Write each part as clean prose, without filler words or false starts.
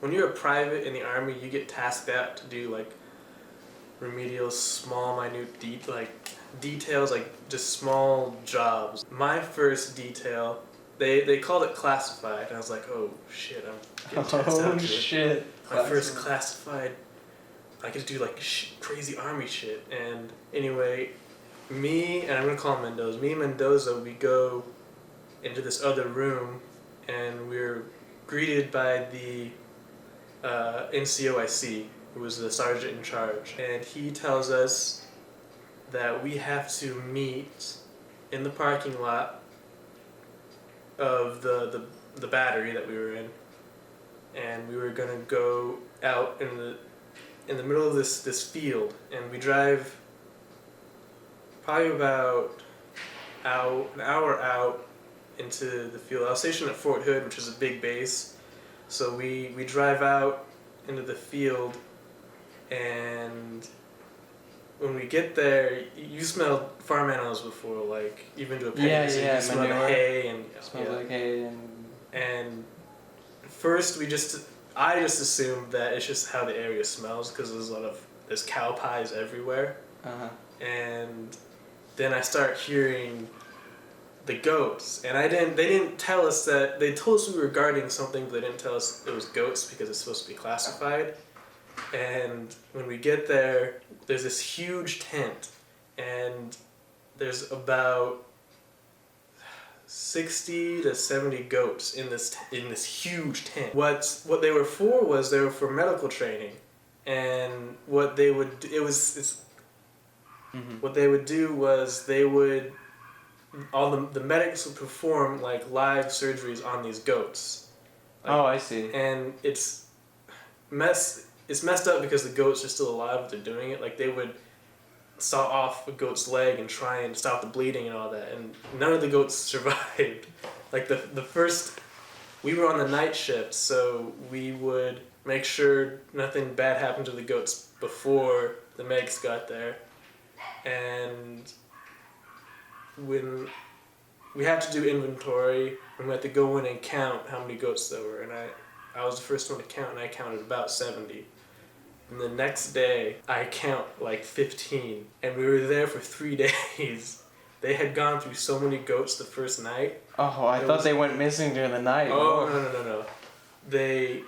when you're a private in the Army, you get tasked out to do like remedial, small, minute details, like just small jobs. My first detail, they called it classified, and I was like, oh shit, I'm getting tasked out. Oh shit. My first classified, I get to do like crazy Army shit. And anyway, and I'm gonna call him Mendoza. Me and Mendoza, we go into this other room, and we're greeted by the NCOIC, who was the sergeant in charge, and he tells us that we have to meet in the parking lot of the battery that we were in, and we were gonna go out in the middle of this field, and we drive probably about an hour out into the field. I was stationed at Fort Hood, which is a big base, so we drive out into the field, and when we get there, you smelled farm animals before, like you've been to a petting zoo, you smell the hay and smells like hay and first I just assumed that it's just how the area smells because there's cow pies everywhere. And then I start hearing the goats, and they didn't tell us that. They told us we were guarding something, but they didn't tell us it was goats because it's supposed to be classified. And when we get there, there's this huge tent, and there's about 60 to 70 goats in this huge tent. What they were for was they were for medical training, and what they would do was they would all the medics would perform like live surgeries on these goats. I see. And it's messed up because the goats are still alive if they're doing it. Like they would saw off a goat's leg and try and stop the bleeding and all that, and none of the goats survived. Like the first, we were on the night shift, so we would make sure nothing bad happened to the goats before the medics got there. And when we had to do inventory, and we had to go in and count how many goats there were, and I was the first one to count, and I counted about 70. And the next day, I count like 15, and we were there for 3 days. They had gone through so many goats the first night. Oh, I thought they went missing during the night. Oh, no.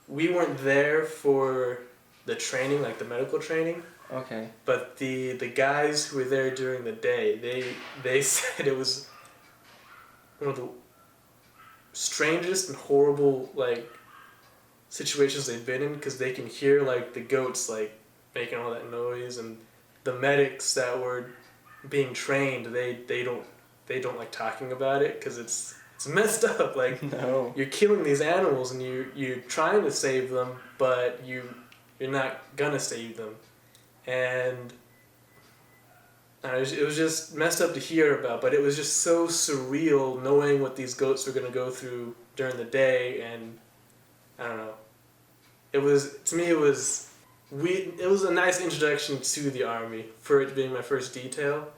We weren't there for the training, like the medical training. Okay. But the guys who were there during the day, they said it was one of the strangest and horrible, like, situations they've been in, because they can hear like the goats like making all that noise, and the medics that were being trained, they don't like talking about it because it's messed up. Like no. You're killing these animals and you're trying to save them, but you're not gonna save them, and it was just messed up to hear about. But it was just so surreal knowing what these goats were gonna go through during the day, and I don't know. It was a nice introduction to the Army for it being my first detail,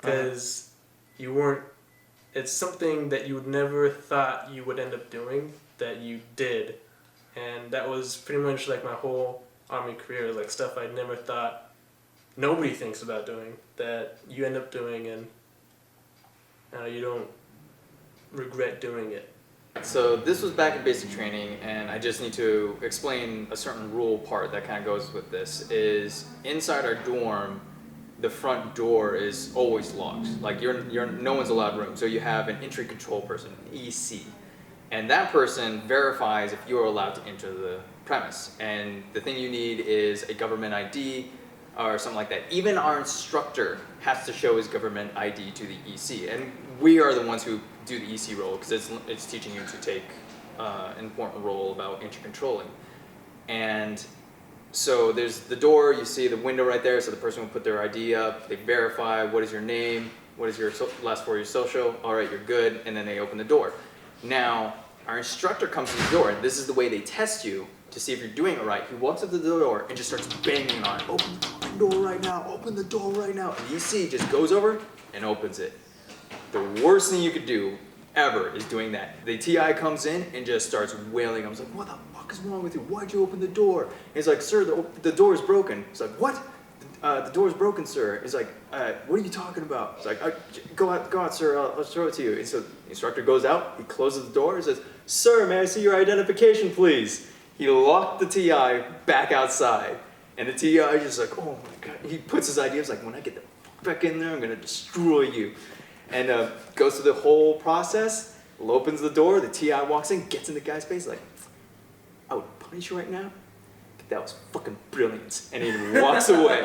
because it's something that you would never thought you would end up doing that you did, and that was pretty much like my whole Army career, like stuff I never thought nobody thinks about doing that you end up doing, and you don't regret doing it. So this was back in basic training, and I just need to explain a certain rule part that kind of goes with this. Is inside our dorm, the front door is always locked. Like no one's allowed room. So you have an entry control person, an EC, and that person verifies if you are allowed to enter the premise. And the thing you need is a government ID or something like that. Even our instructor has to show his government ID to the EC, and we are the ones who do the EC role because it's teaching you to take an important role about entry controlling. And so there's the door, you see the window right there, so the person will put their ID up, they verify what is your name, what is your last four of your social, all right, you're good, and then they open the door. Now, our instructor comes to the door, and this is the way they test you to see if you're doing it right. He walks up to the door and just starts banging on it. Open the fucking door right now, open the door right now. And the EC just goes over and opens it. The worst thing you could do ever is doing that. The TI comes in and just starts wailing. I was like, what the fuck is wrong with you? Why'd you open the door? And he's like, sir, the door is broken. It's like, what? The door is broken, sir. He's like, what are you talking about? It's like, go out, sir. I'll show it to you. And so the instructor goes out. He closes the door and says, sir, may I see your identification, please? He locked the TI back outside. And the TI is just like, oh my God. He puts his ID. He's like, when I get the fuck back in there, I'm going to destroy you. And goes through the whole process, opens the door, the TI walks in, gets in the guy's face, like, I would punish you right now. That was fucking brilliant. And he walks away.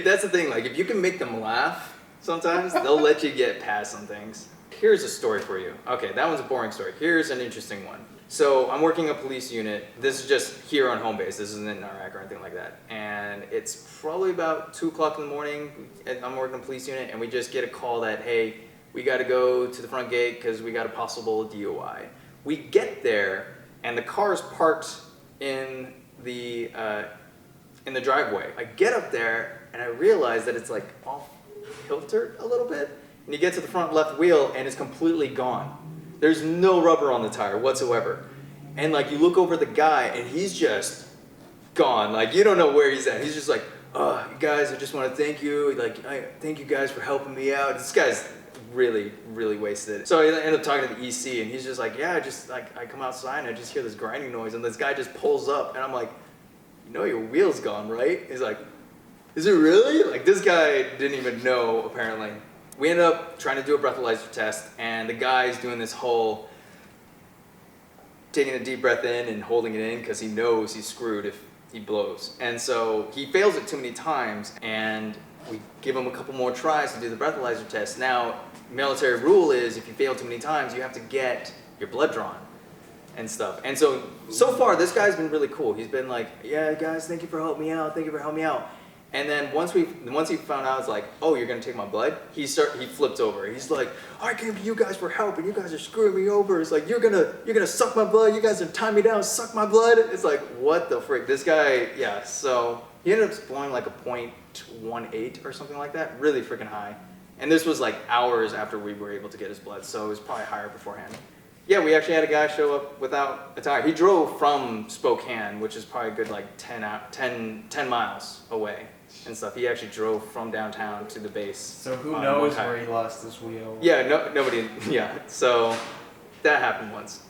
That's the thing, like, if you can make them laugh, sometimes they'll let you get past some things. Here's a story for you. Okay, that one's a boring story. Here's an interesting one. So I'm working a police unit. This is just here on home base. This isn't in Iraq or anything like that. And it's probably about 2 o'clock in the morning. I'm working a police unit, and we just get a call that, hey, we got to go to the front gate because we got a possible DOI. We get there, and the car is parked in the driveway. I get up there, and I realize that it's like off kilter a little bit. And you get to the front left wheel, and it's completely gone. There's no rubber on the tire whatsoever. And like you look over the guy and he's just gone. Like you don't know where he's at. He's just like, oh, you guys, I just want to thank you. Like, thank you guys for helping me out. This guy's really, really wasted. So I end up talking to the EC and he's just like, yeah, I come outside and I just hear this grinding noise and this guy just pulls up and I'm like, you know your wheel's gone, right? He's like, is it really? Like this guy didn't even know apparently. We ended up trying to do a breathalyzer test, and the guy's doing this whole taking a deep breath in and holding it in because he knows he's screwed if he blows. And so he fails it too many times, and we give him a couple more tries to do the breathalyzer test. Now, military rule is if you fail too many times, you have to get your blood drawn and stuff. And so far, this guy's been really cool. He's been like, yeah, guys, thank you for helping me out. Thank you for helping me out. And then once he found out, it's like, oh, you're gonna take my blood? He flipped over. He's like, I came to you guys for help, and you guys are screwing me over. It's like you're gonna suck my blood. You guys are tying me down, suck my blood. It's like, what the frick? This guy, yeah. So he ended up blowing like a .18 or something like that, really freaking high. And this was like hours after we were able to get his blood, so it was probably higher beforehand. Yeah, we actually had a guy show up without a tire. He drove from Spokane, which is probably a good like 10 miles away. And stuff. He actually drove from downtown to the base. So who knows where he lost his wheel? Yeah, nobody. Yeah, so that happened once.